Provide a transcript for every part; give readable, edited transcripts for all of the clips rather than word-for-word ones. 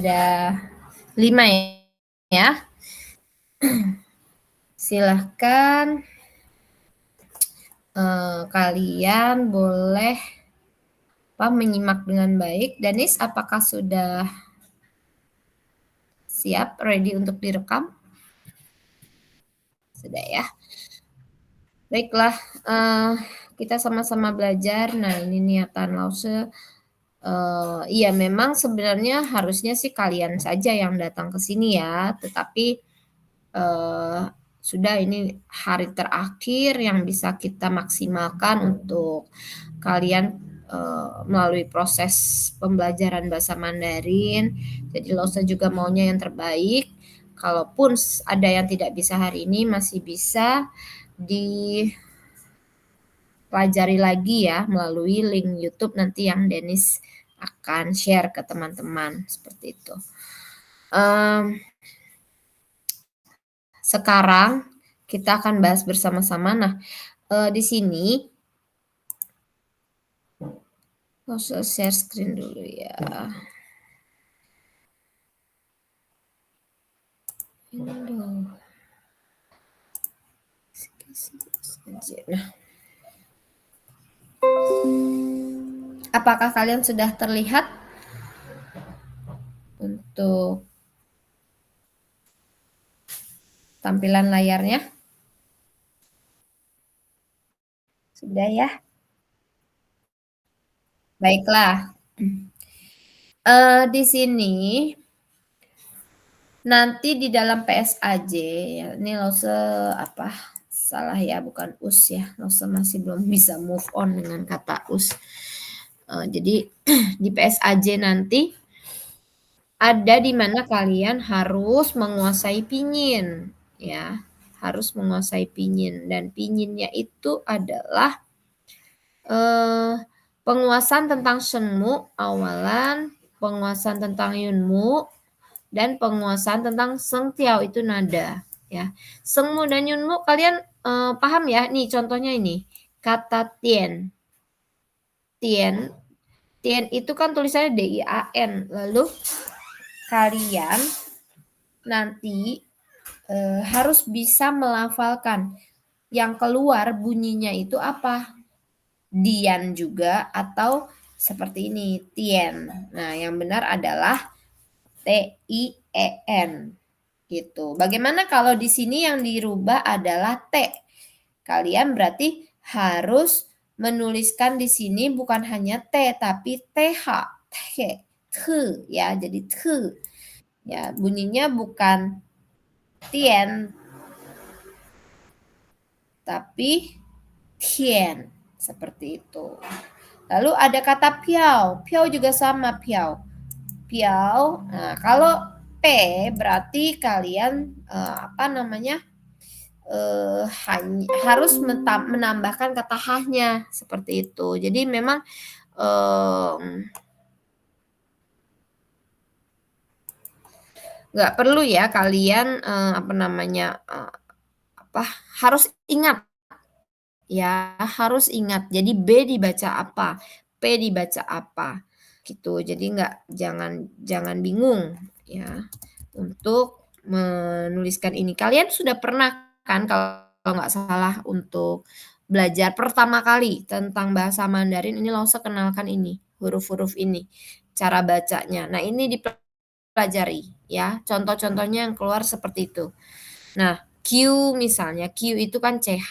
ada 5 ya. Silahkan kalian boleh menyimak dengan baik. Danis, apakah sudah siap, ready untuk direkam? Sudah ya. Baiklah, kita sama-sama belajar. Nah, ini niatan Lause. Iya, memang sebenarnya harusnya sih kalian saja yang datang ke sini ya, tetapi sudah ini hari terakhir yang bisa kita maksimalkan untuk kalian melalui proses pembelajaran bahasa Mandarin. Jadi Lause juga maunya yang terbaik. Kalaupun ada yang tidak bisa hari ini, masih bisa dipelajari lagi ya melalui link YouTube nanti yang Denis akan share ke teman-teman seperti itu. Sekarang kita akan bahas bersama-sama. Nah, di sini share screen dulu ya. Nah, apakah kalian sudah terlihat untuk tampilan layarnya? Sudah ya? Baiklah. Di sini nanti di dalam PSAJ ya, ini Lause salah ya, bukan us ya. Lause masih belum bisa move on dengan kata us. Jadi di PSAJ nanti ada di mana kalian harus menguasai pinyin ya, harus menguasai pinyin, dan pinyinnya itu adalah penguasaan tentang shenmu awalan, penguasaan tentang yunmu, dan penguasaan tentang sengtiao itu nada ya. Sengmu dan yunmu kalian paham ya? Nih contohnya ini kata tien. Tien itu kan tulisannya DIAN. Lalu kalian nanti harus bisa melafalkan yang keluar bunyinya itu apa? Dian juga atau seperti ini, tien. Nah, yang benar adalah TIEN gitu. Bagaimana kalau di sini yang dirubah adalah T? Kalian berarti harus menuliskan di sini bukan hanya T tapi TH, T, ya. Jadi T. Ya, bunyinya bukan tien tapi tien, seperti itu. Lalu ada kata piao. Piao juga sama, piao. Piao. Nah, kalau P berarti kalian harus menambahkan kata hanya seperti itu. Jadi memang nggak perlu ya kalian harus ingat ya, harus ingat. Jadi B dibaca apa, P dibaca apa gitu. Jadi jangan bingung ya untuk menuliskan ini. Kalian sudah pernah kan kalau nggak salah untuk belajar pertama kali tentang bahasa Mandarin ini Lause kenalkan ini, huruf-huruf ini, cara bacanya. Nah, ini dipelajari ya. Contoh-contohnya yang keluar seperti itu. Nah, Q misalnya, Q itu kan CH.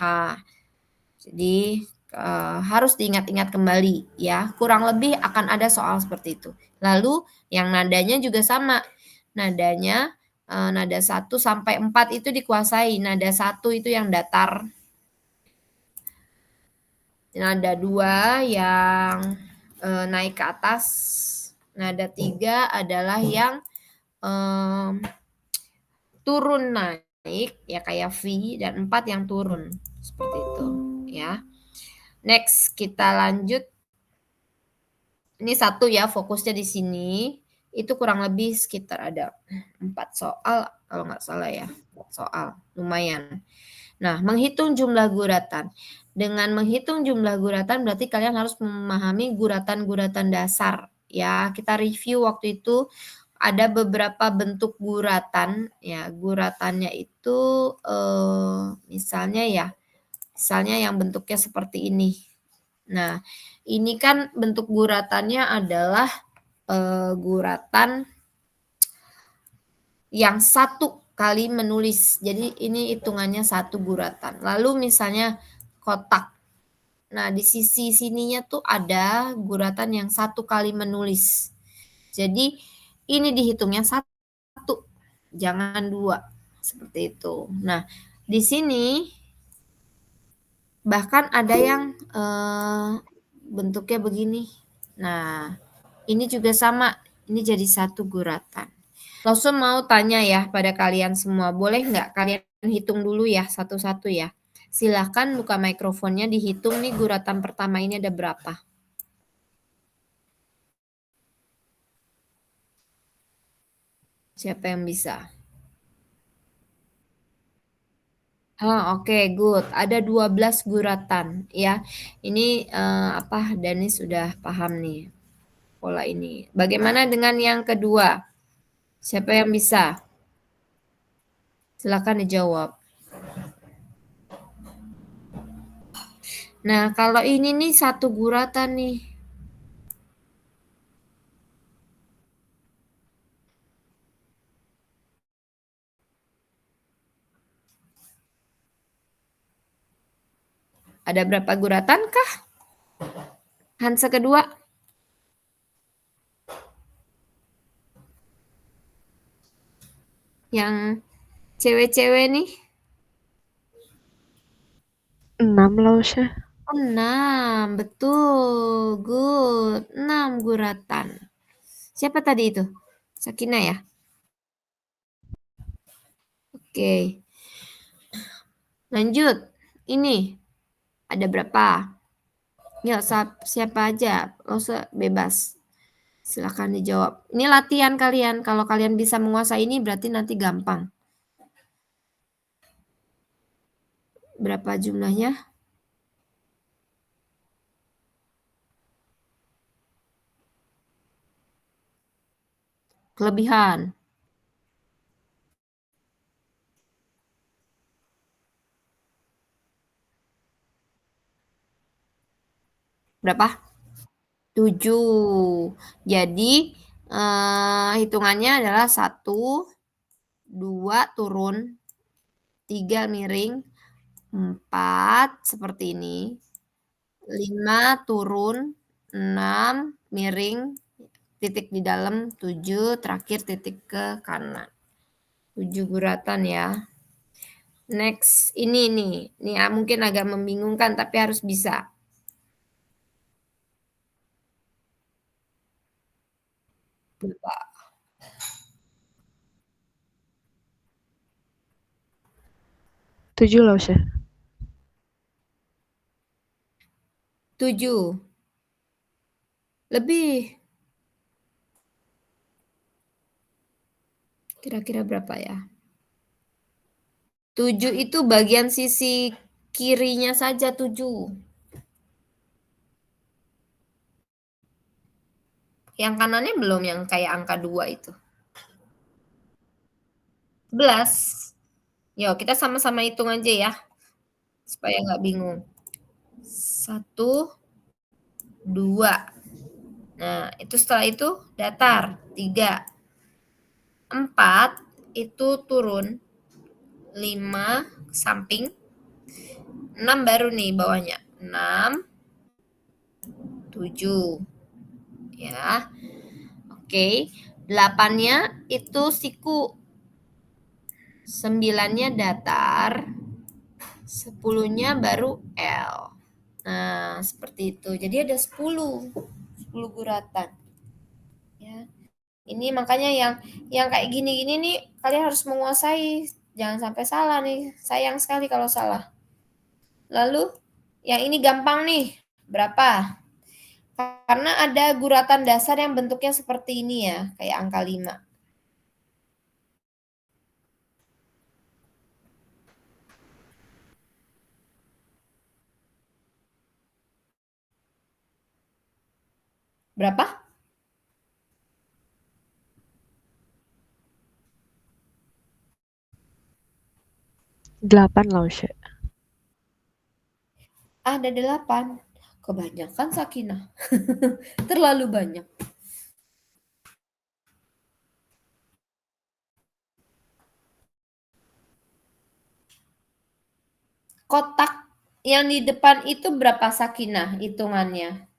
Jadi harus diingat-ingat kembali ya. Kurang lebih akan ada soal seperti itu. Lalu yang nadanya juga sama. Nadanya nada 1 sampai 4 itu dikuasai. Nada 1 itu yang datar. Nada 2 yang naik ke atas. Nada 3 adalah yang turun naik ya kayak V, dan 4 yang turun. Seperti itu ya. Next kita lanjut. Ini satu ya fokusnya di sini. Itu kurang lebih sekitar ada 4 soal kalau nggak salah ya. 4 soal, lumayan. Nah, menghitung jumlah guratan. Dengan menghitung jumlah guratan berarti kalian harus memahami guratan-guratan dasar ya. Kita review waktu itu ada beberapa bentuk guratan ya, guratannya itu, misalnya yang bentuknya seperti ini. Nah, ini kan bentuk guratannya adalah, guratan yang satu kali menulis. Jadi ini hitungannya satu guratan. Lalu misalnya kotak. Nah, di sisi sininya tuh ada guratan yang satu kali menulis. Jadi ini dihitungnya satu, jangan dua, seperti itu. Nah, di sini bahkan ada yang bentuknya begini. Nah, ini juga sama, ini jadi satu guratan. Langsung mau tanya ya pada kalian semua, boleh nggak kalian hitung dulu ya satu-satu ya? Silahkan buka mikrofonnya dihitung nih guratan pertama ini ada berapa? Siapa yang bisa? Oke, good. Ada 12 guratan ya. Ini, Dani sudah paham nih pola ini. Bagaimana dengan yang kedua? Siapa yang bisa? Silakan dijawab. Nah, kalau ini nih satu guratan nih. Ada berapa guratan kah? Hansa kedua? Yang cewek-cewek nih? 6 lah Usha. 6, betul. Good. 6 guratan. Siapa tadi itu? Sakina ya? Oke. Lanjut. Ini ada berapa? Ya, siapa aja. Lo bebas. Silakan dijawab. Ini latihan kalian. Kalau kalian bisa menguasai ini berarti nanti gampang. Berapa jumlahnya? Kelebihan. Berapa? 7. Jadi hitungannya adalah 1, 2 turun, 3 miring, 4 seperti ini, 5 turun, 6 miring, titik di dalam, 7 terakhir titik ke kanan. 7 guratan ya. Next, ini nih. Ini mungkin agak membingungkan tapi harus bisa. Berapa? 7 lah Usha. 7. Lebih. Kira-kira berapa ya? 7 itu bagian sisi kirinya saja 7. Yang kanannya belum yang kayak angka 2 itu. 11. Yuk, kita sama-sama hitung aja ya. Supaya nggak bingung. 1, 2. Nah, itu setelah itu datar. 3. 4 itu turun. 5 samping. 6 baru nih bawahnya. 6, 7. Ya. Oke. 8-nya itu siku. 9-nya datar. 10-nya baru L. Nah, seperti itu. Jadi ada 10 guratan. Ya. Ini makanya yang kayak gini-gini nih kalian harus menguasai. Jangan sampai salah nih. Sayang sekali kalau salah. Lalu yang ini gampang nih. Berapa? Karena ada guratan dasar yang bentuknya seperti ini ya, kayak angka 5. Berapa? 8 Lausya. Ada 8. Kebanyakan Sakinah. Terlalu banyak. Kotak yang di depan itu berapa Sakinah hitungannya?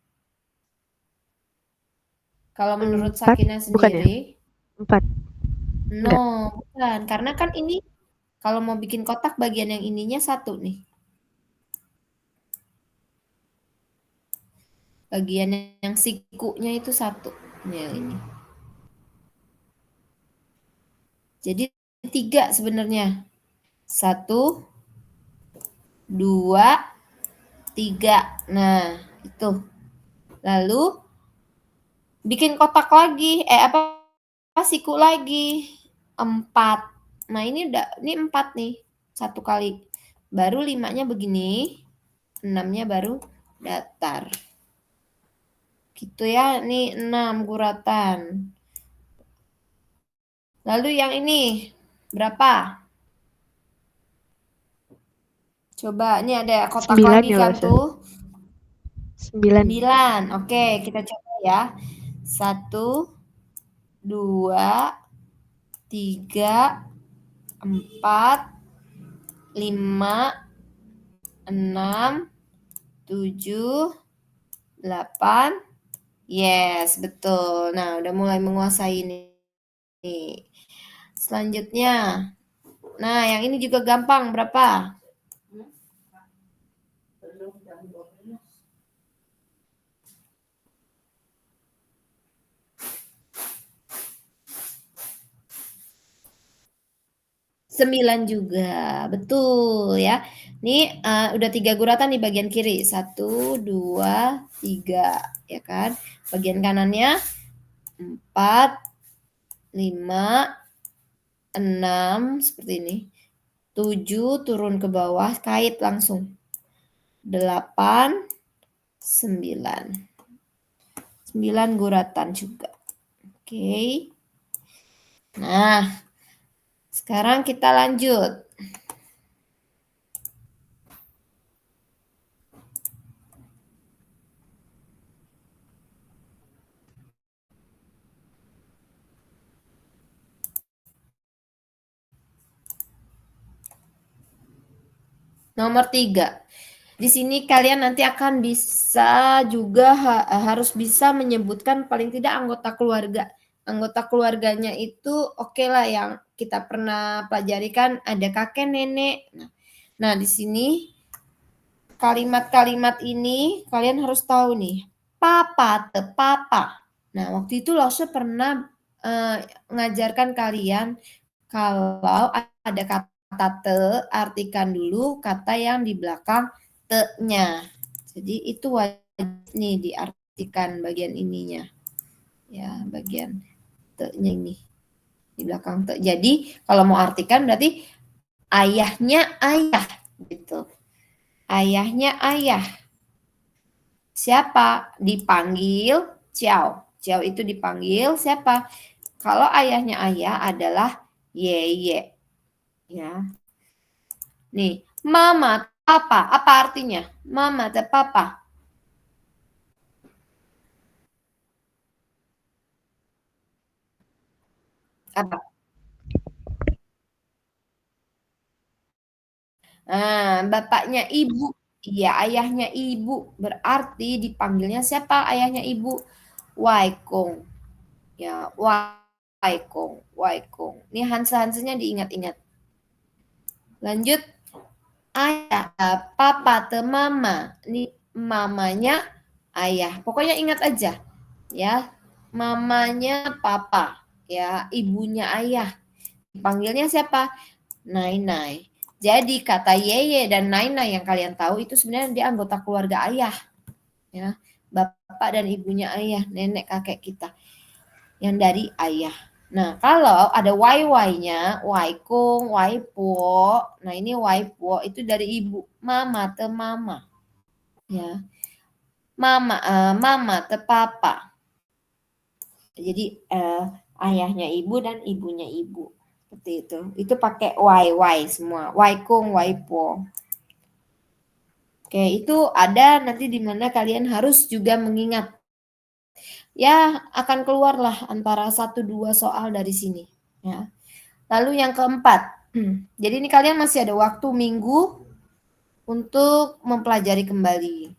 Kalau menurut 4 Sakinah bukan ya? sendiri, 4. no, Enggak. bukan. Karena kan ini kalau mau bikin kotak bagian yang ininya 1 nih. Bagian yang sikunya itu 1. Yang ini. Jadi 3 sebenarnya. 1, 2, 3. Nah, itu. Lalu bikin kotak lagi. Siku lagi. 4. Nah, ini 4 nih. 1 kali. Baru 5-nya begini. 6-nya baru datar. Gitu ya, ini 6 guratan. Lalu yang ini berapa? Coba, ini ada kotak 9 lagi ya kan Lausya. tuh. 9. 9. Oke, kita coba ya. 1, 2, 3, 4, 5, 6, 7, 8. Yes, betul. Nah, udah mulai menguasai ini. Selanjutnya. Nah, yang ini juga gampang. Berapa? 9 juga. Betul ya. Ini udah 3 guratan di bagian kiri. 1, 2, 3. Ya kan? Bagian kanannya 4, 5, 6. Seperti ini. 7 turun ke bawah. Kait langsung. 8, 9. 9 guratan juga. Oke. Nah, sekarang kita lanjut. Nomor 3. Di sini kalian nanti akan bisa juga harus bisa menyebutkan paling tidak anggota keluarga. Anggota keluarganya itu oke lah yang kita pernah pelajari kan ada kakek, nenek. Nah, di sini kalimat-kalimat ini kalian harus tahu nih. Papa, te papa. Nah, waktu itu Lause pernah ngajarkan kalian kalau ada kata te, artikan dulu kata yang di belakang te-nya. Jadi itu wajib nih diartikan bagian ininya. Ya, bagian te-nya ini. Di belakang te. Jadi kalau mau artikan berarti ayahnya ayah gitu. Ayahnya ayah. Siapa? Dipanggil Ciao. Ciao itu dipanggil siapa? Kalau ayahnya ayah adalah Yeye. Ya. Nih, mama, papa. Apa artinya? Mama atau papa? Apa? Bapaknya ibu. Iya, ayahnya ibu. Berarti dipanggilnya siapa ayahnya ibu? Waikong. Ya, Waikong. Waikong. Ini hanse-hansenya diingat-ingat. Lanjut. Ayah, papa, te mama. Ini mamanya ayah. Pokoknya ingat aja. Ya, mamanya papa. Ya, ibunya ayah. Dipanggilnya siapa? Nai-nai. Jadi kata Yeye dan Nai-nai yang kalian tahu itu sebenarnya dia anggota keluarga ayah. Ya, bapak dan ibunya ayah, nenek kakek kita. Yang dari ayah. Nah, kalau ada wai-wainya, waikung, waipo. Nah, ini waipo itu dari ibu, mama te mama. Ya. Mama te papa. Jadi ayahnya ibu dan ibunya ibu. Seperti itu. Itu pakai y semua. Y kung, y po. Oke, itu ada nanti di mana kalian harus juga mengingat. Ya, akan keluarlah antara 1-2 soal dari sini, ya. Lalu yang keempat, jadi ini kalian masih ada waktu minggu untuk mempelajari kembali.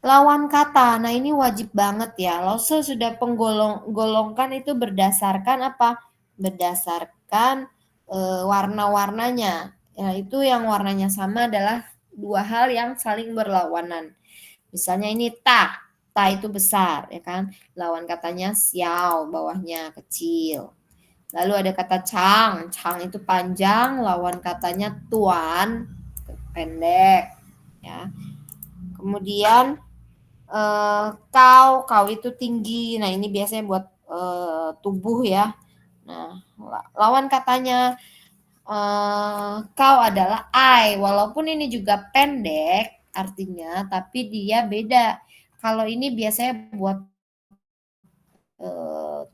Lawan kata, nah ini wajib banget ya. Lose sudah golongkan itu berdasarkan apa? Berdasarkan warna-warnanya. Ya, itu yang warnanya sama adalah dua hal yang saling berlawanan. Misalnya ini ta itu besar, ya kan? Lawan katanya xiao, bawahnya kecil. Lalu ada kata chang itu panjang, lawan katanya tuan, pendek, ya. Kemudian kau itu tinggi. Nah, ini biasanya buat tubuh ya. Nah, lawan katanya kau adalah I. Walaupun ini juga pendek artinya, tapi dia beda. Kalau ini biasanya buat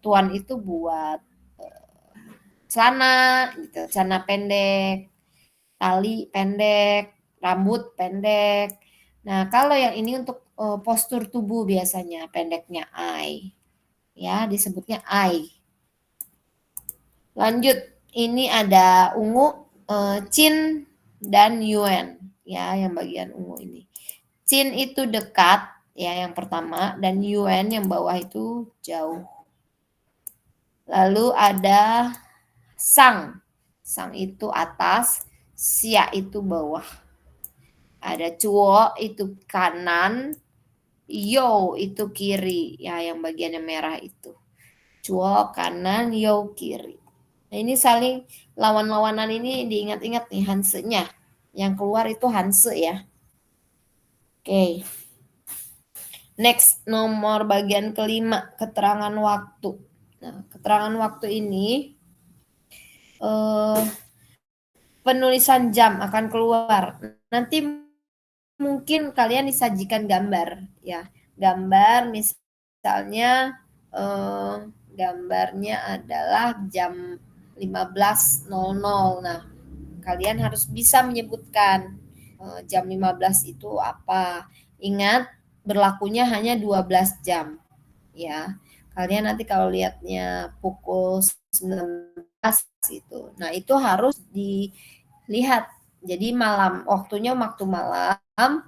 tuan itu buat celana gitu, celana pendek, tali pendek, rambut pendek. Nah, kalau yang ini untuk postur tubuh biasanya pendeknya I. Ya, disebutnya I. Lanjut, ini ada ungu, Chin dan Yuen. Ya, yang bagian ungu ini. Chin itu dekat, ya yang pertama, dan Yuen yang bawah itu jauh. Lalu ada Sang. Sang itu atas, Xia itu bawah. Ada Cuo itu kanan, Yo itu kiri, ya yang bagian yang merah itu. Cuo kanan, Yo kiri. Nah, ini saling lawan-lawanan ini diingat-ingat nih Hanse-nya. Yang keluar itu Hanse ya. Oke. Next, nomor bagian kelima, keterangan waktu. Nah, keterangan waktu ini penulisan jam akan keluar. Nanti mungkin kalian disajikan gambar ya. Gambar misalnya gambarnya adalah jam 15.00. Nah, kalian harus bisa menyebutkan jam 15 itu apa. Ingat, berlakunya hanya 12 jam. Ya, kalian nanti kalau lihatnya pukul 19 itu. Nah, itu harus dilihat. Jadi malam, waktunya waktu malam,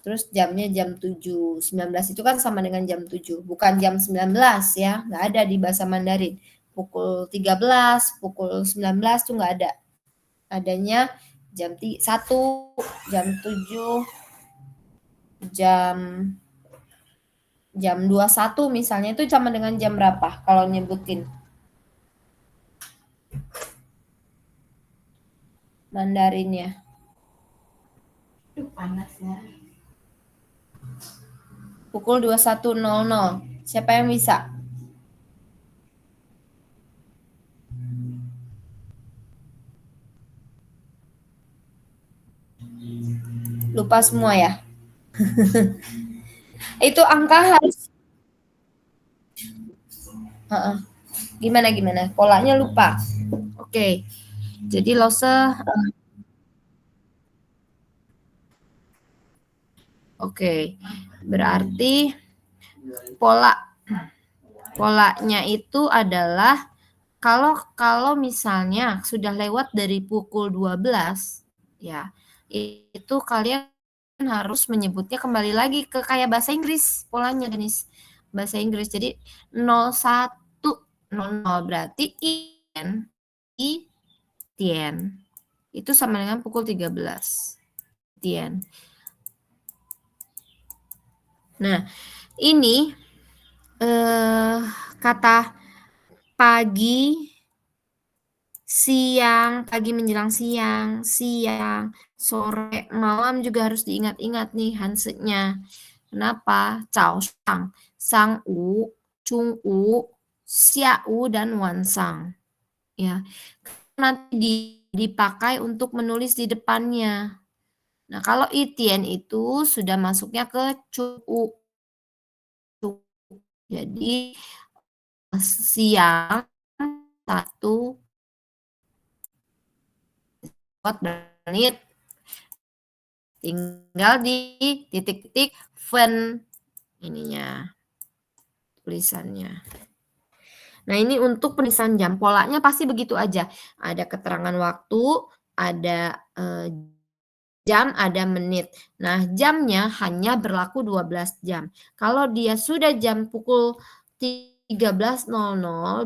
terus jamnya jam 7. 19 itu kan sama dengan jam 7, bukan jam 19 ya, nggak ada di bahasa Mandarin. Pukul 13, pukul 19 tuh nggak ada. Adanya jam 1, jam 7, jam 21 misalnya, itu sama dengan jam berapa kalau nyebutin? Mandarinnya. Panas ya. Pukul 21.00. Siapa yang bisa? Lupa semua ya? Itu angka harus gimana? Polanya lupa. Oke. Jadi lose Oke. Berarti polanya itu adalah kalau misalnya sudah lewat dari pukul 12 ya, itu kalian harus menyebutnya kembali lagi ke kayak bahasa Inggris polanya Denis. Bahasa Inggris. Jadi 01.00 berarti tien. Itu sama dengan pukul 13. Tien. Nah, ini kata pagi, siang, pagi menjelang siang, sore, malam juga harus diingat-ingat nih Hanse-nya. Kenapa? Cao Shang, Sang U, Chung U, Xia U, dan Wan Sang. Ya, nanti dipakai untuk menulis di depannya. Nah, kalau Itien itu sudah masuknya ke Chung U. Jadi siang 1, menit. Tinggal di titik-titik ven ininya, tulisannya. Nah, ini untuk penulisan jam, polanya pasti begitu aja. Ada keterangan waktu, ada, jam, ada menit. Nah, jamnya hanya berlaku 12 jam. Kalau dia sudah jam pukul 13.00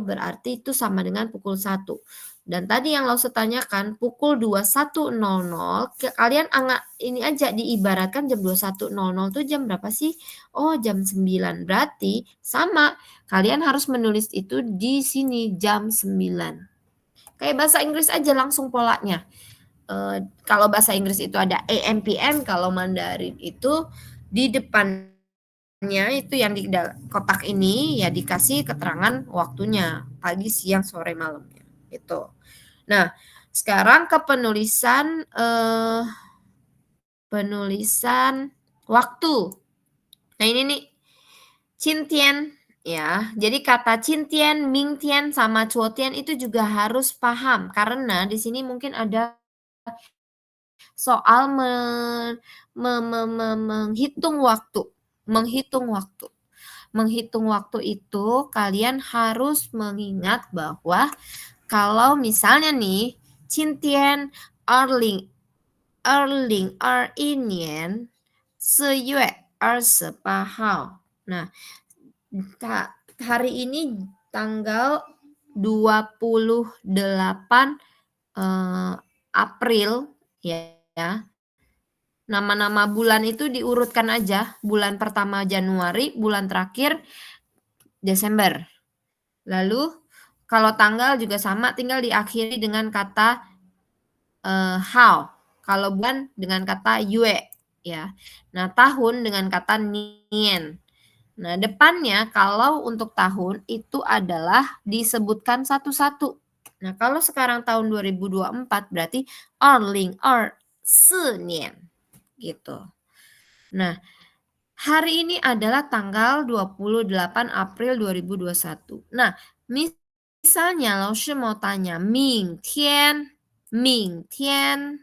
berarti itu sama dengan pukul 1. Dan tadi yang Lause tanyakan pukul 21.00 kalian ini aja diibaratkan jam 21.00 itu jam berapa sih? Oh, jam 9. Berarti sama, kalian harus menulis itu di sini jam 9. Kayak bahasa Inggris aja langsung polanya. Kalau bahasa Inggris itu ada AM, PM, kalau Mandarin itu di depannya itu yang di kotak ini ya dikasih keterangan waktunya, pagi, siang, sore, malamnya, gitu. Nah, sekarang ke penulisan waktu. Nah, ini nih, Qintian ya. Jadi kata Qintian, Mingtian, sama Cuotian itu juga harus paham karena di sini mungkin ada soal menghitung waktu. Menghitung waktu. Menghitung waktu itu kalian harus mengingat bahwa kalau misalnya nih, Qintian, Erling, Erling, Erinien, 4月28号. Nah, hari ini tanggal 28 April ya. Nama-nama bulan itu diurutkan aja, bulan pertama Januari, bulan terakhir Desember. Lalu kalau tanggal juga sama, tinggal diakhiri dengan kata how. Kalau bulan dengan kata yue ya. Nah, tahun dengan kata nien. Nah, depannya kalau untuk tahun itu adalah disebutkan satu-satu. Nah, kalau sekarang tahun 2024 berarti Erling, 4年gitu. Nah, hari ini adalah tanggal 28 April 2021. Nah, misalnya Laoshi mau tanya, Mingtian, Mingtian,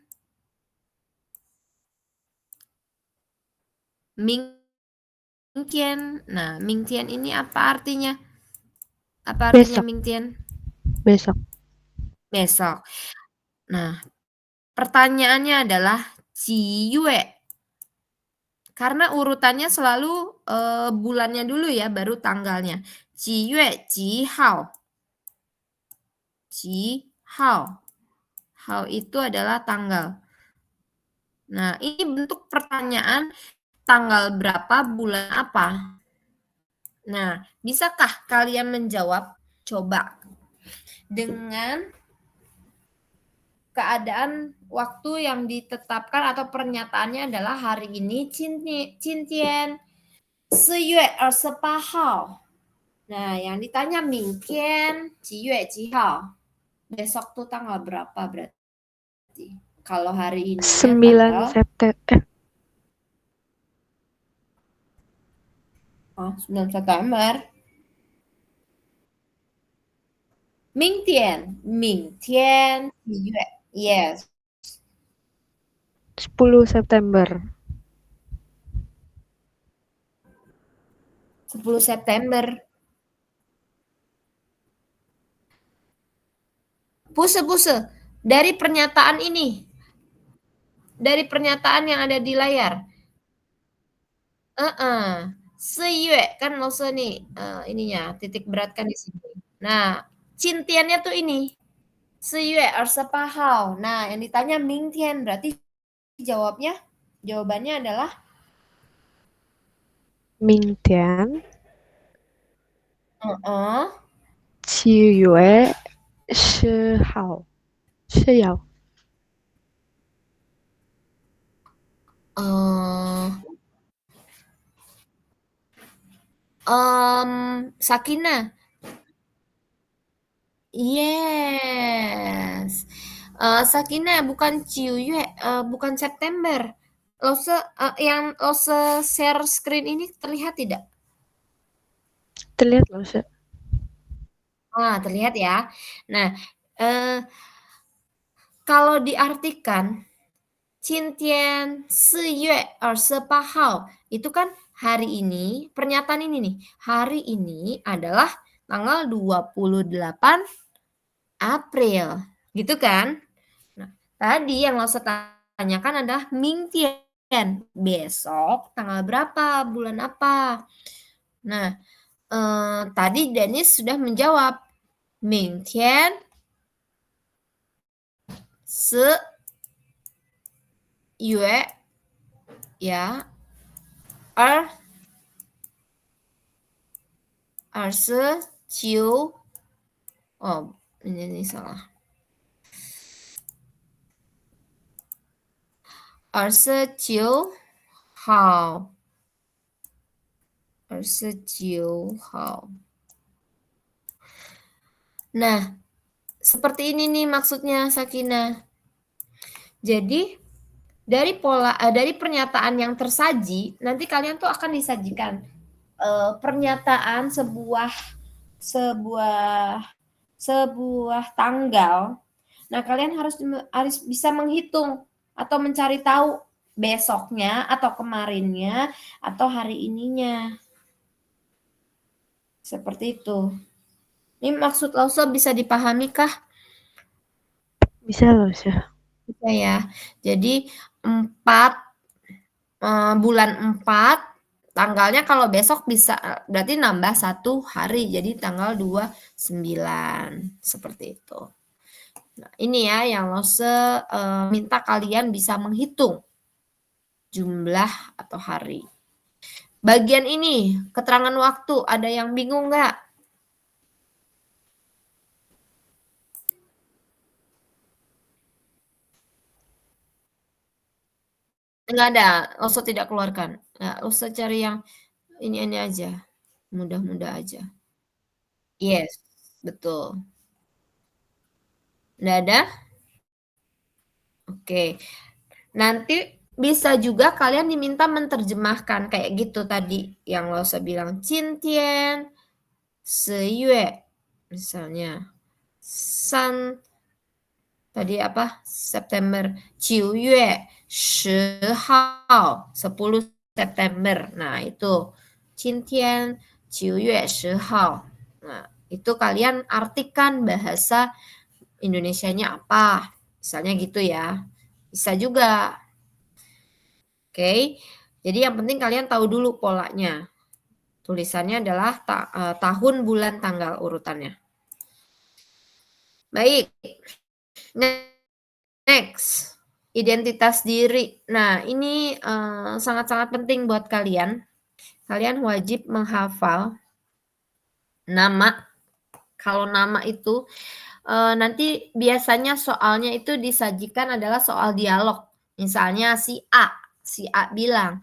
Mingtian. Nah, Mingtian ini apa artinya? Apa artinya Besok. Mingtian? Besok. Besok. Nah, pertanyaannya adalah Ciyue. Karena urutannya selalu bulannya dulu ya, baru tanggalnya. Ciyue, Cihao. Cihao. Hao itu adalah tanggal. Nah, ini bentuk pertanyaan tanggal berapa, bulan apa. Nah, bisakah kalian menjawab? Coba. Dengan keadaan waktu yang ditetapkan atau pernyataannya adalah hari ini Qintian 4月28号. Nah, yang ditanya Mingtian 几月几号? Besok tuh tanggal berapa berarti? Kalau hari ininya 9 tanggal September. 9 September. Mingtian, Mingtian 几月? Yes, 10 September. 10 September. Puse. Dari pernyataan ini. Dari pernyataan yang ada di layar. 4月 kan Lause nih ininya titik beratkan di sini. Nah, Cintiannya tuh ini. 4月28号. Nah, yang ditanya Mingtian berarti jawabannya adalah 明天heeh. 7月10号是有 Sakina. Yes. Sakina bukan Ciyue, bukan September. Yang Lause share screen ini terlihat tidak? terlihat loh Sya. Terlihat ya. Nah, Kalau diartikan, 今天4月28号, itu kan hari ini, pernyataan ini nih, hari ini adalah tanggal 28 April, gitu kan? Nah, tadi yang Lause tanyakan adalah 明天, besok tanggal berapa, bulan apa? Nah, tadi Dennis sudah menjawab, 明天4月 ya, 29, oh ini salah. 29号, 29号. Nah, seperti ini nih maksudnya Sakina. Jadi dari pernyataan yang tersaji, nanti kalian tuh akan disajikan pernyataan sebuah tanggal. Nah, kalian harus bisa menghitung atau mencari tahu besoknya atau kemarinnya atau hari ininya. Seperti itu. Ini maksud Lause bisa dipahami kah? Bisa Lause. Bisa ya. Jadi 4, bulan 4, tanggalnya kalau besok bisa berarti nambah 1 hari, jadi tanggal 29, seperti itu. Nah, ini ya yang Lause minta kalian bisa menghitung jumlah atau hari. Bagian ini, keterangan waktu, ada yang bingung nggak? Nggak ada, Lause tidak keluarkan. Nah, Lause cari yang ini aja, mudah-mudah aja. Yes, betul. Nggak ada? Oke. Nanti bisa juga kalian diminta menerjemahkan kayak gitu tadi yang Lause bilang, 今天10月, misalnya. 3, tadi apa? September. 9月10号, 10 September. Nah, itu. 今天9月10号. Nah, itu kalian artikan bahasa Indonesianya apa. Misalnya gitu ya. Bisa juga. Oke. Jadi yang penting kalian tahu dulu polanya. Tulisannya adalah tahun, bulan, tanggal urutannya. Baik. Next, identitas diri. Nah, ini sangat-sangat penting buat kalian. Kalian wajib menghafal nama. Kalau nama itu nanti biasanya soalnya itu disajikan adalah soal dialog. Misalnya si A bilang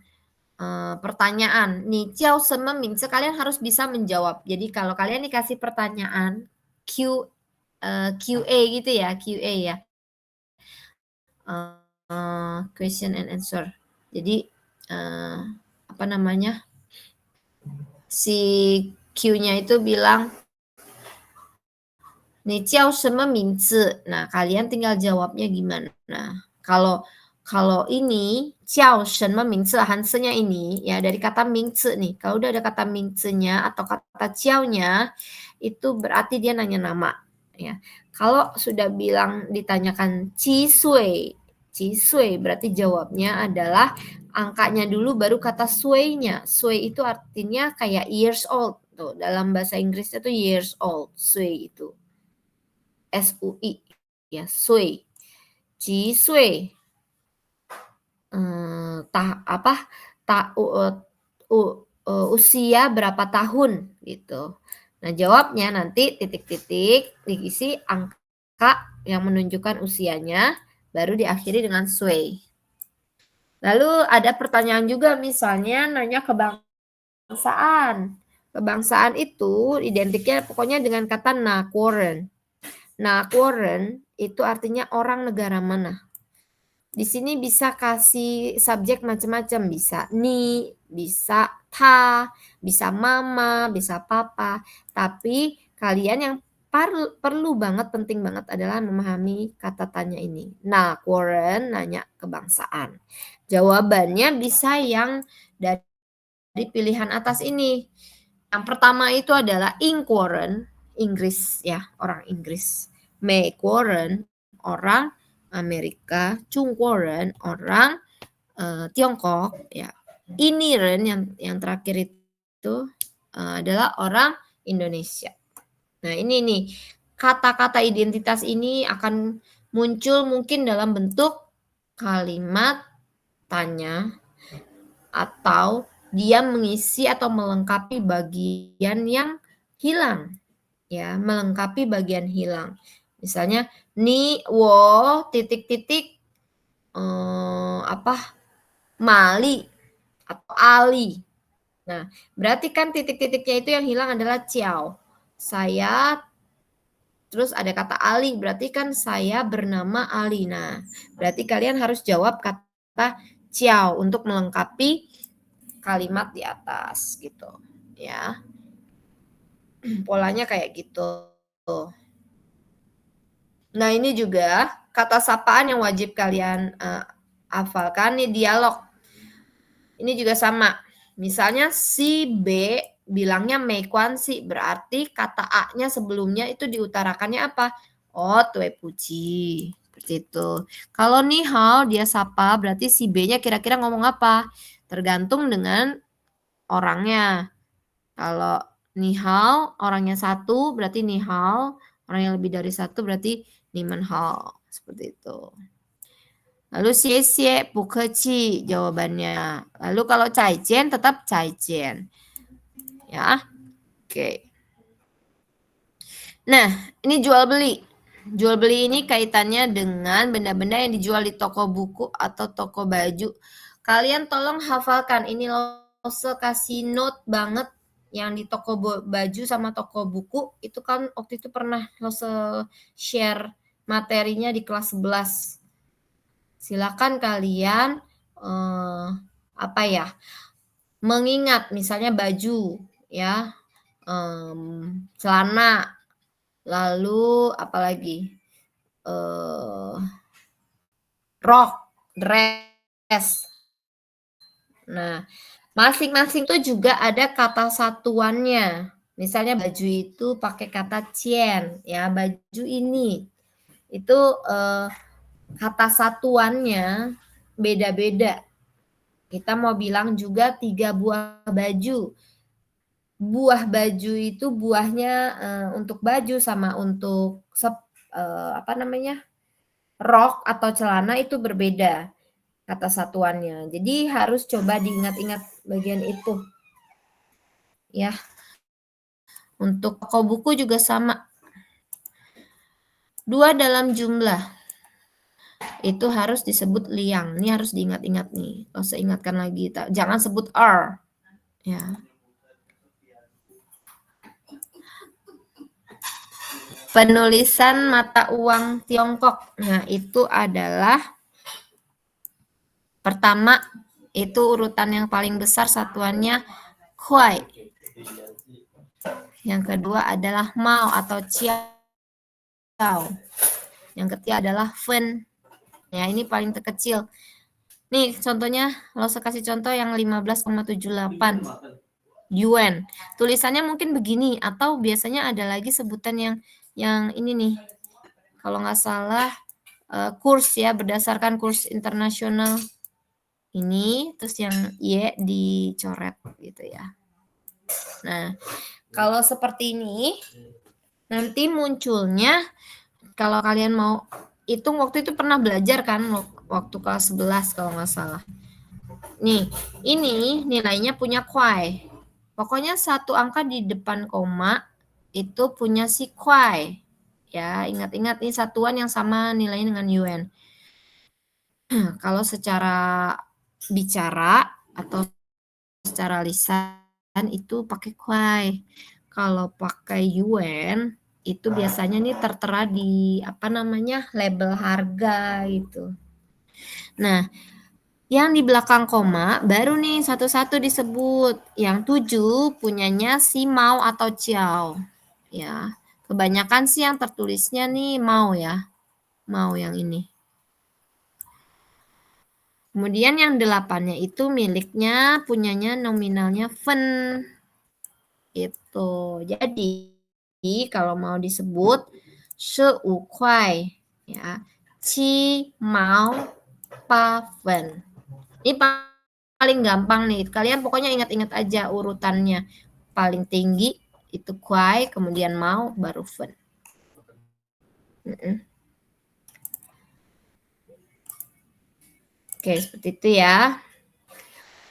pertanyaan, nih Ciao sama Mingse, kalian harus bisa menjawab. Jadi kalau kalian dikasih pertanyaan QA gitu ya, QA ya. Question and answer. Jadi apa namanya? Si Q-nya itu bilang, "Ni jiao sheme mingzi?" Nah, kalian tinggal jawabnya gimana. Nah, kalau ini jiao sheme mingzi, hansenya ini ya dari kata mingzi nih. Kalau udah ada kata mingzinya atau kata jiao-nya, itu berarti dia nanya nama ya. Kalau sudah bilang ditanyakan ci sui berarti jawabnya adalah angkanya dulu baru kata sui-nya. Sui itu artinya kayak years old. Tuh, dalam bahasa Inggrisnya tuh years old, sui itu. SUI ya, sui. Ji sui. Usia berapa tahun gitu. Nah, jawabnya nanti titik-titik diisi angka yang menunjukkan usianya, baru diakhiri dengan sui. Lalu ada pertanyaan juga, misalnya nanya kebangsaan. Kebangsaan itu identiknya pokoknya dengan kata nakworen. Nakworen itu artinya orang negara mana. Di sini bisa kasih subjek macam-macam, bisa ni, bisa ta, bisa mama, bisa papa. Tapi kalian yang perlu banget, penting banget adalah memahami kata tanya ini. Nah, Warren nanya kebangsaan. Jawabannya bisa yang dari pilihan atas ini. Yang pertama itu adalah Ink Warren, Inggris ya, orang Inggris. Meg Warren, orang Amerika. Chung Warren, orang Tiongkok ya. Ini Ren yang terakhir itu adalah orang Indonesia. Nah, ini nih kata-kata identitas ini akan muncul mungkin dalam bentuk kalimat tanya atau dia mengisi atau melengkapi bagian yang hilang. Ya, melengkapi bagian hilang. Misalnya ni wo titik-titik Mali atau Ali. Nah, berarti kan titik-titiknya itu yang hilang adalah ciao. Saya, terus ada kata Ali, berarti kan saya bernama Ali. Nah, berarti kalian harus jawab kata ciao untuk melengkapi kalimat di atas gitu ya. Polanya kayak gitu. Nah, ini juga kata sapaan yang wajib kalian hafalkan nih, dialog. Ini juga sama. Misalnya si B bilangnya meikuansi, berarti kata A-nya sebelumnya itu diutarakannya apa? Oh, tue puji. Seperti itu. Kalau ni hao dia sapa, berarti si B-nya kira-kira ngomong apa? Tergantung dengan orangnya. Kalau ni hao orangnya satu, berarti ni hao. Orang yang lebih dari satu berarti ni men hao. Seperti itu. Lalu xie bukeci jawabannya. Lalu kalau caijian tetap caijian. Ya. Oke. Nah, ini jual beli. Jual beli ini kaitannya dengan benda-benda yang dijual di toko buku atau toko baju. Kalian tolong hafalkan. Ini Lose kasih note banget yang di toko baju sama toko buku. Itu kan waktu itu pernah Lose share materinya di kelas 11. Silakan kalian mengingat misalnya baju ya, celana, lalu apalagi rok, dress. Nah, masing-masing tuh juga ada kata satuannya. Misalnya baju itu pakai kata cien ya, baju ini itu kata satuannya beda-beda. Kita mau bilang juga 3 buah baju. Buah baju itu buahnya untuk baju sama untuk rok atau celana itu berbeda kata satuannya. Jadi harus coba diingat-ingat bagian itu. Ya. Untuk toko buku juga sama. 2 dalam jumlah. Itu harus disebut liang. Ini harus diingat-ingat nih. Harus ingatkan lagi. Jangan sebut R. Ya. Penulisan mata uang Tiongkok. Nah, itu adalah pertama itu urutan yang paling besar satuannya kuai. Yang kedua adalah mao atau ciao. Yang ketiga adalah fen. Ya, ini paling terkecil. Nih, contohnya, kalau saya kasih contoh yang 15,78 yuan. Tulisannya mungkin begini, atau biasanya ada lagi sebutan yang ini nih. Kalau nggak salah, kurs ya, berdasarkan kurs internasional. Ini, terus yang Y dicoret gitu ya. Nah, kalau seperti ini, nanti munculnya, kalau kalian mau hitung, waktu itu pernah belajar kan, waktu kelas 11 kalau nggak salah. Nih, ini nilainya punya kuai. Pokoknya satu angka di depan koma itu punya si kuai. Ya, ingat-ingat ini satuan yang sama nilainya dengan yuan. Kalau secara bicara atau secara lisan itu pakai kuai. Kalau pakai yuan itu biasanya nih tertera di label harga gitu. Nah, yang di belakang koma baru nih satu-satu disebut. Yang 7 punyanya si Mao atau Ciao. Ya. Kebanyakan sih yang tertulisnya nih mau ya. Mau yang ini. Kemudian yang 8-nya itu miliknya, punyanya nominalnya fen. Itu. Jadi kalau mau disebut 15块 ya. 7毛8分. Ini paling gampang nih. Kalian pokoknya ingat-ingat aja urutannya. Paling tinggi itu kuai, kemudian mau, baru fen. Oke, seperti itu ya.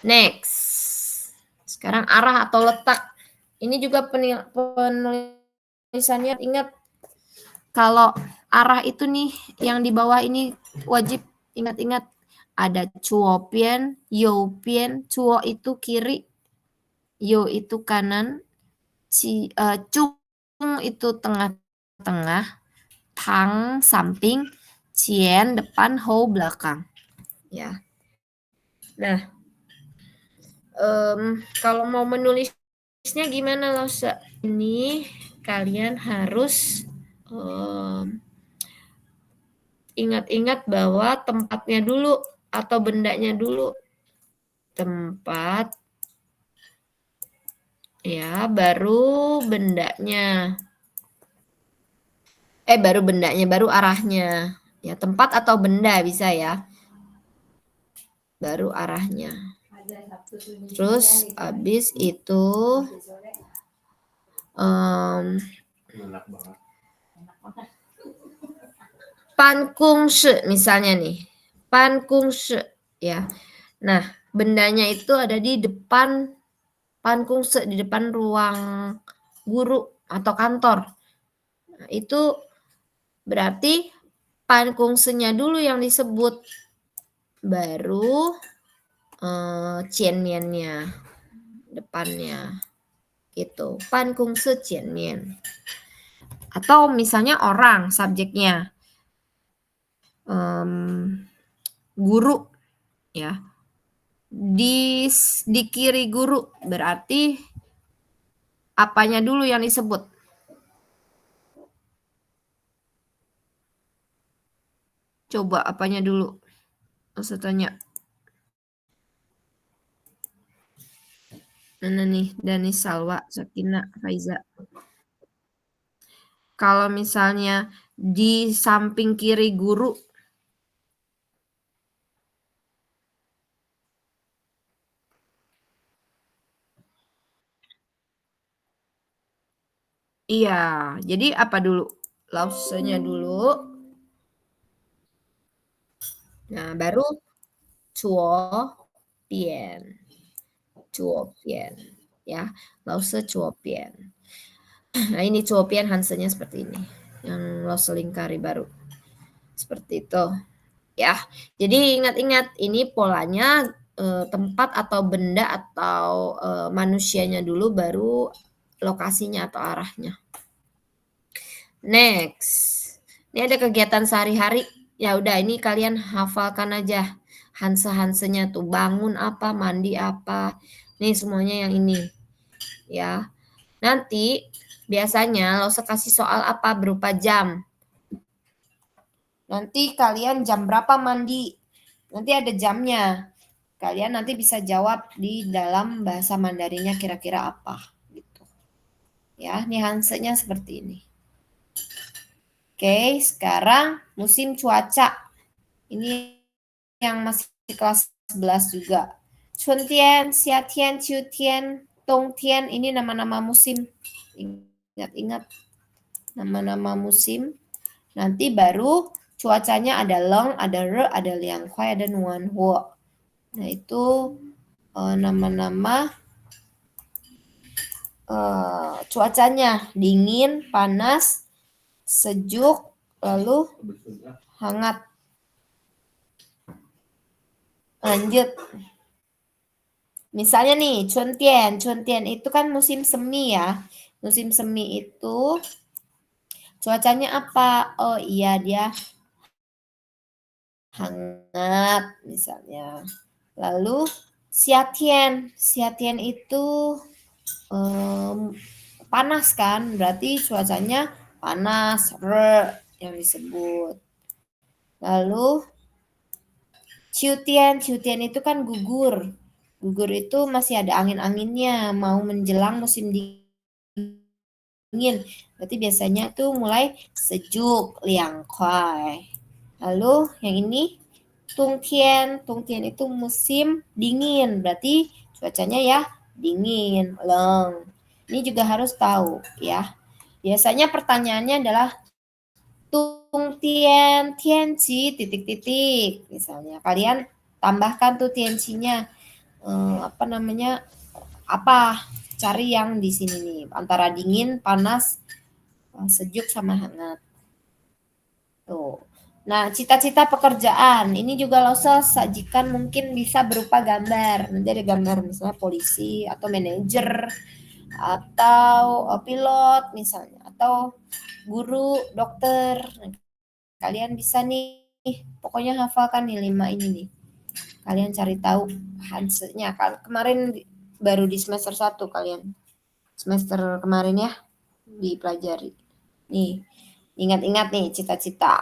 Next. Sekarang arah atau letak. Ini juga penulisannya ingat. Kalau arah itu nih yang di bawah ini wajib ingat-ingat. Ada cuopian, youpian. Cuo itu kiri, yo itu kanan, cung itu tengah-tengah, tang samping, cien depan, hou belakang. Ya. Nah, kalau mau menulisnya gimana loh? Ini kalian harus ingat-ingat bahwa tempatnya dulu atau bendanya dulu. Tempat, ya, baru bendanya. Baru bendanya, baru arahnya. Ya, tempat atau benda bisa ya. Baru arahnya. Terus habis itu pankungshi misalnya nih. Pankungshi ya. Nah, bendanya itu ada di depan pankungshi, di depan ruang guru atau kantor. Nah, itu berarti pankungsinya dulu yang disebut. Baru cianmiannya depannya. Gitu. Pankungshi cianmian. Atau misalnya orang subjeknya. Guru ya. Di kiri guru berarti apanya dulu yang disebut? Coba apanya dulu? Saya tanya. Mana nih? Dani, Salwa, Sakina, Faiza. Kalau misalnya di samping kiri guru, iya. Jadi apa dulu? Lausenya dulu. Nah, baru cuo pian. Cuo pian. Ya, lause cuo pian. Nah, ini cuo pian Hansennya seperti ini. Yang lause lingkari baru. Seperti itu. Ya, jadi ingat-ingat ini polanya tempat atau benda atau manusianya dulu baru lokasinya atau arahnya. Next. Ini ada kegiatan sehari-hari. Ya udah ini kalian hafalkan aja. Hanse-hansenya tuh bangun apa, mandi apa. Nih semuanya yang ini. Ya. Nanti biasanya lo kasih soal apa berupa jam. Nanti kalian jam berapa mandi? Nanti ada jamnya. Kalian nanti bisa jawab di dalam bahasa Mandarinnya kira-kira apa gitu. Ya, ini hansenya seperti ini. Oke, sekarang musim cuaca. Ini yang masih kelas 11 juga. Chuntian, Xiatian, Qiutian, Dongtian, ini nama-nama musim. Ingat-ingat nama-nama musim. Nanti baru cuacanya ada Long, ada Re, ada Liang Kuai, ada Nuan Huo. Nah, itu nama-nama cuacanya. Dingin, panas, sejuk, lalu hangat. Lanjut. Misalnya nih, Chuntian. Chuntian itu kan musim semi ya. Musim semi itu cuacanya apa? Oh iya, dia hangat misalnya. Lalu Xiatian. Xiatian itu panas kan, berarti cuacanya panas, yang disebut. Lalu ciutian itu kan gugur. Gugur itu masih ada angin-anginnya, mau menjelang musim dingin. Berarti biasanya tuh mulai sejuk, liang kuai. Lalu yang ini tungtian itu musim dingin. Berarti cuacanya ya dingin, leng. Ini juga harus tahu ya. Biasanya pertanyaannya adalah tungtian tianci titik-titik. Misalnya kalian tambahkan tuh tiancinya apa namanya? Apa? Cari yang di sini nih antara dingin, panas, sejuk sama hangat. Tuh. Nah, cita-cita pekerjaan ini juga Lause sajikan mungkin bisa berupa gambar. Nanti ada gambar misalnya polisi atau manajer atau pilot misalnya atau guru, dokter. Nah, kalian bisa nih pokoknya hafalkan nih 5 ini nih. Kalian cari tahu hansnya. Kemarin baru di semester 1 kalian. Semester kemarin ya dipelajari. Nih, ingat-ingat nih cita-cita.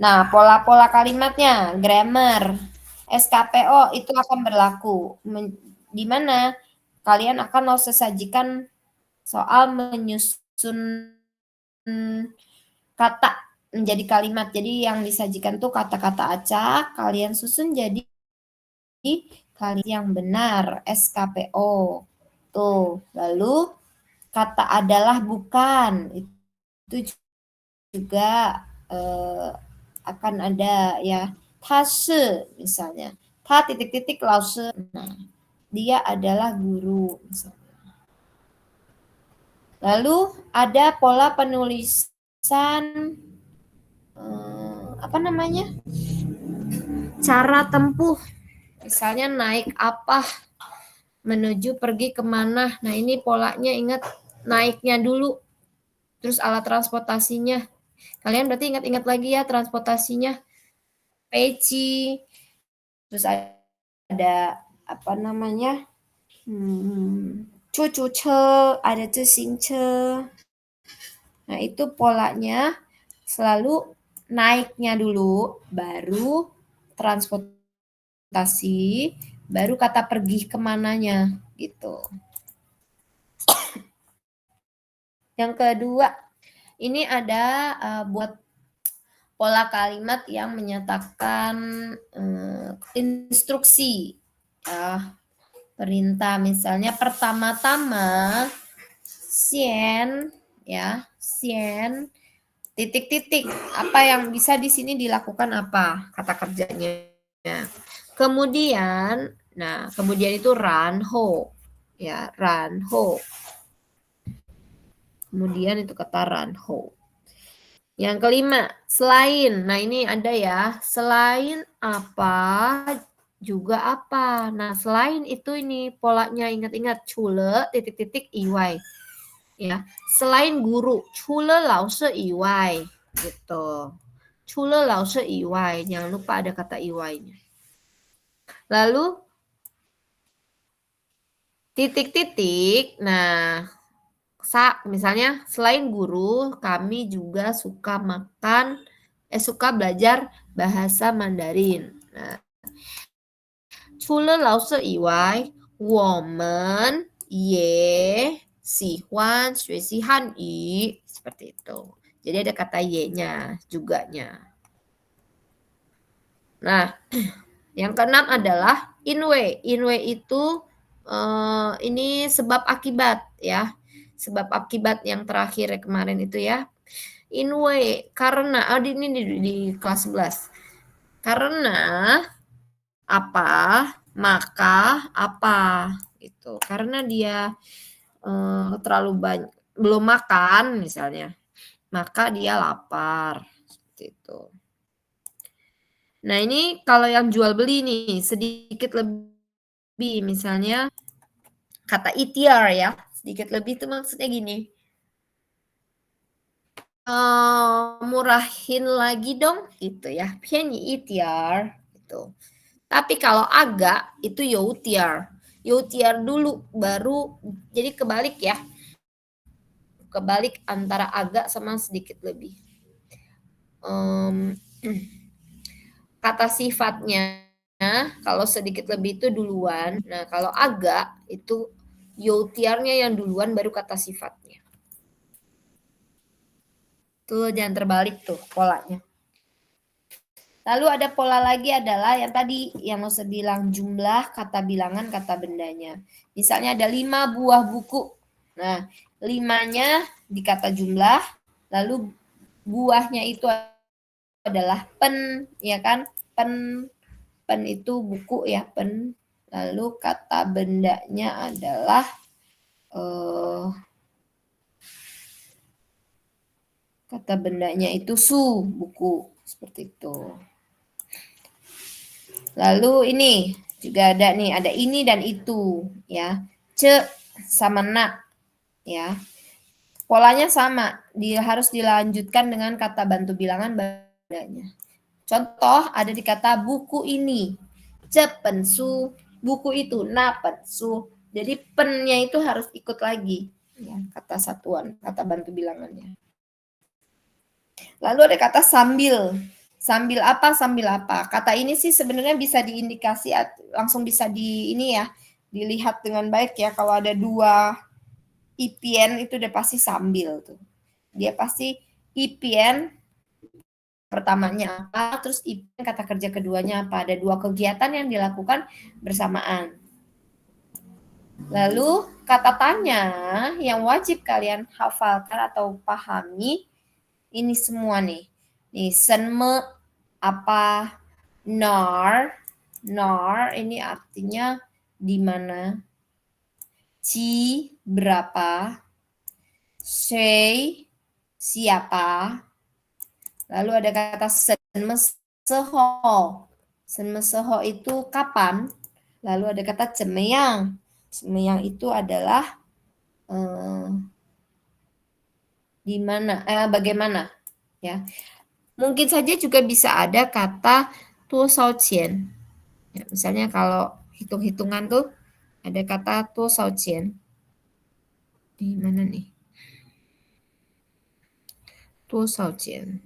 Nah, pola-pola kalimatnya, grammar, SKPO itu akan berlaku. Di mana kalian akan sajikan soal menyusun kata menjadi kalimat. Jadi yang disajikan tuh kata-kata acak, kalian susun jadi kalimat yang benar, SKPO. Tuh, lalu kata adalah bukan. Itu juga akan ada ya. Tase misalnya. Ta titik-titik lause. Nah, dia adalah guru misalnya. Lalu ada pola penulisan apa namanya? Cara tempuh. Misalnya naik apa, menuju pergi kemana. Nah ini polanya ingat naiknya dulu. Terus alat transportasinya. Kalian berarti ingat-ingat lagi ya transportasinya. Peci. Terus ada apa namanya? Cucu ce, ada cesing ce. Nah itu polanya selalu naiknya dulu, baru transportasi, baru kata pergi kemananya gitu. Yang kedua, ini ada buat pola kalimat yang menyatakan instruksi, perintah. Misalnya pertama-tama, sien, ya, sien, titik-titik. Apa yang bisa di sini dilakukan apa? Kata kerjanya. Kemudian, nah, kemudian itu ranho, ya, ranho. Kemudian itu kata ranho. Yang kelima, selain. Nah, ini ada ya, selain apa juga apa. Nah, selain itu ini polanya ingat-ingat cule titik-titik iwai. Ya, selain guru, cule lause iwai gitu. Cule lause iwai, jangan lupa ada kata iwainya. Lalu titik-titik. Nah, misalnya selain guru, kami juga suka suka belajar bahasa Mandarin. Nah, 除了老师以外，我们也喜欢学习汉语 seperti itu. Jadi ada kata y-nya juganya. Nah, yang keenam adalah inwe. Inwe itu ini sebab akibat ya. Sebab akibat yang terakhir kemarin itu ya. Inwe karena ini di kelas 11. Karena apa, maka apa gitu. Karena dia terlalu banyak belum makan misalnya, maka dia lapar seperti itu. Nah, ini kalau yang jual beli nih sedikit lebih misalnya kata itiar ya, sedikit lebih itu maksudnya gini. Murahin lagi dong gitu ya. Pianyi itiar gitu. Tapi kalau agak itu youtiar. Youtiar dulu baru jadi kebalik ya. kebalik antara agak sama sedikit lebih. Kata sifatnya, kalau sedikit lebih itu duluan. Nah, kalau agak itu Youtier-nya yang duluan baru kata sifatnya. Tuh jangan terbalik tuh polanya. Lalu ada pola lagi adalah yang tadi yang Lose bilang jumlah kata bilangan kata bendanya. Misalnya ada 5 buah buku. Nah, 5-nya di kata jumlah, lalu buahnya itu adalah pen, ya kan? Pen itu buku ya, pen. Lalu kata bendanya adalah kata bendanya itu su, buku. Seperti itu. Lalu ini juga ada nih, ada ini dan itu ya. Ce sama na ya. Polanya sama, dia harus dilanjutkan dengan kata bantu bilangan bendanya. Contoh ada di kata buku ini. Ce pensu, buku itu na pensu. Jadi pennya itu harus ikut lagi ya, kata satuan, kata bantu bilangannya. Lalu ada kata sambil. Sambil apa? Sambil apa? Kata ini sih sebenarnya bisa diindikasi langsung bisa di ini ya, dilihat dengan baik ya. Kalau ada 2 IPN itu udah pasti sambil tuh. Dia pasti IPN pertamanya apa, terus IPN kata kerja keduanya apa. Ada 2 kegiatan yang dilakukan bersamaan. Lalu kata tanya yang wajib kalian hafalkan atau pahami ini semua nih. Nih, senme apa, nar ini artinya di mana, ci berapa, sei siapa, lalu ada kata senmeseho. Senmeseho itu kapan, lalu ada kata cemeyang. Cemeyang itu adalah di mana, bagaimana ya. Mungkin saja juga bisa ada kata tuo shao qian. Ya, misalnya kalau hitung-hitungan tuh ada kata tuo shao qian. Di mana nih? Tuo shao qian.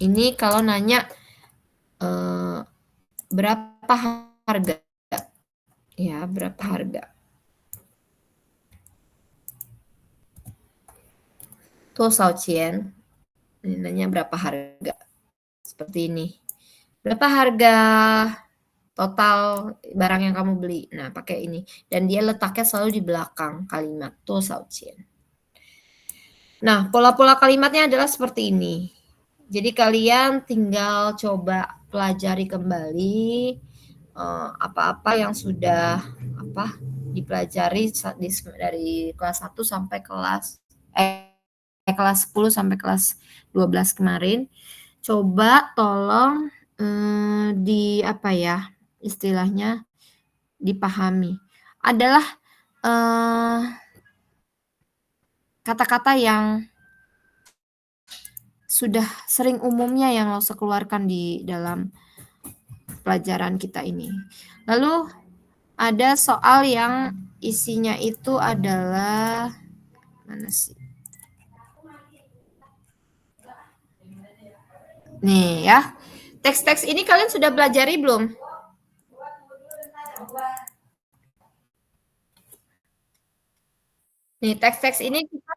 Ini kalau nanya berapa harga? Ya, berapa harga? Tuo shao qian. Ini nanya berapa harga? Seperti ini. Berapa harga total barang yang kamu beli? Nah, pakai ini. Dan dia letaknya selalu di belakang kalimat tuo shao qian. Nah, pola-pola kalimatnya adalah seperti ini. Jadi kalian tinggal coba pelajari kembali apa-apa yang sudah dipelajari dari kelas 1 sampai kelas 10 sampai kelas 12 kemarin. Coba tolong istilahnya dipahami. Adalah kata-kata yang sudah sering umumnya yang Lause keluarkan di dalam pelajaran kita ini. Lalu ada soal yang isinya itu adalah mana sih? Nih ya. Teks-teks ini kalian sudah pelajari belum? Nih, teks-teks ini kita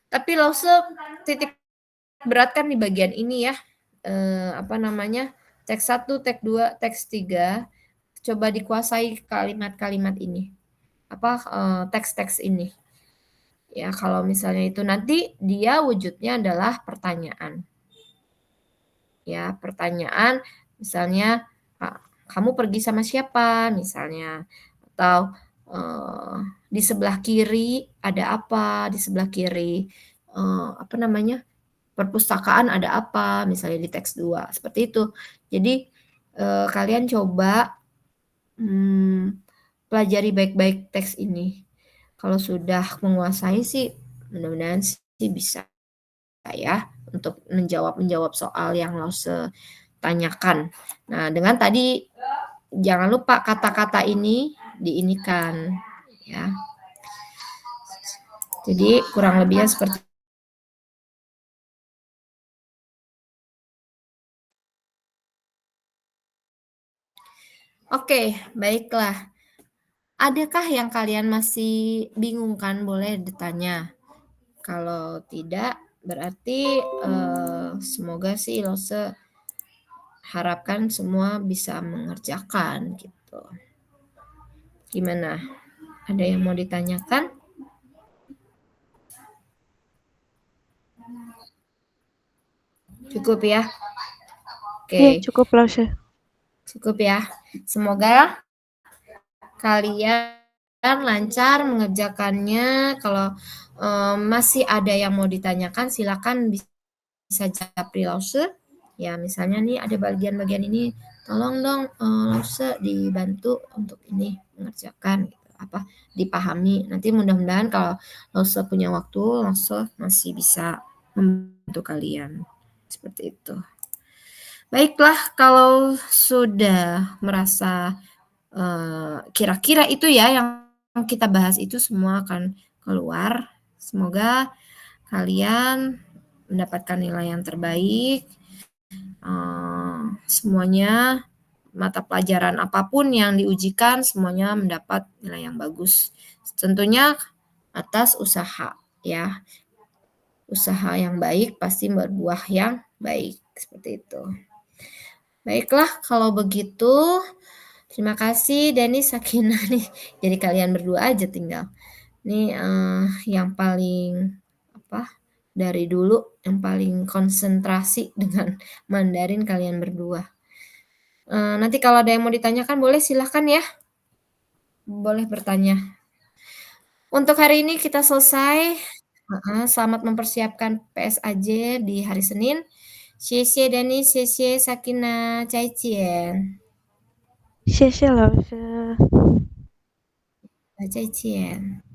tapi Lause titik beratkan di bagian ini ya. Teks 1, teks 2, teks 3 coba dikuasai kalimat-kalimat ini. Teks-teks ini. Ya, kalau misalnya itu nanti dia wujudnya adalah pertanyaan. Ya, pertanyaan misalnya kamu pergi sama siapa misalnya, atau di sebelah kiri ada apa, di sebelah kiri perpustakaan ada apa, misalnya di teks 2 seperti itu. Jadi kalian coba pelajari baik-baik teks ini. Kalau sudah menguasai sih, mudah-mudahan sih bisa ya, untuk menjawab soal yang Lause tanyakan. Nah, dengan tadi jangan lupa kata-kata ini diinikan, ya. Jadi kurang lebihnya seperti Oke, baiklah. Adakah yang kalian masih bingung kan? Boleh ditanya. Kalau tidak, berarti semoga sih Lose harapkan semua bisa mengerjakan gitu. Gimana? Ada yang mau ditanyakan? Cukup ya? Iya, Oke, cukup Lause. cukup ya. Semoga kalian lancar mengerjakannya. Kalau masih ada yang mau ditanyakan, silakan bisa japri Lause. Ya, misalnya nih ada bagian-bagian ini, tolong dong Lause dibantu untuk ini mengerjakan gitu, apa dipahami. Nanti mudah-mudahan kalau Lause punya waktu, Lause masih bisa membantu kalian. Seperti itu. Baiklah, kalau sudah merasa kira-kira itu ya yang kita bahas itu semua akan keluar. Semoga kalian mendapatkan nilai yang terbaik. Semuanya mata pelajaran apapun yang diujikan semuanya mendapat nilai yang bagus. Tentunya atas usaha ya. Usaha yang baik pasti berbuah yang baik. Seperti itu. Baiklah, kalau begitu terima kasih Denis, Sakinah nih. Jadi kalian berdua aja tinggal. Nih yang paling apa? Dari dulu yang paling konsentrasi dengan Mandarin kalian berdua. Nanti kalau ada yang mau ditanyakan boleh silahkan ya. Boleh bertanya. Untuk hari ini kita selesai. Selamat mempersiapkan PSAJ di hari Senin. 谢谢 Denis, 谢谢 Sakinah, 再见。谢谢老师。再见。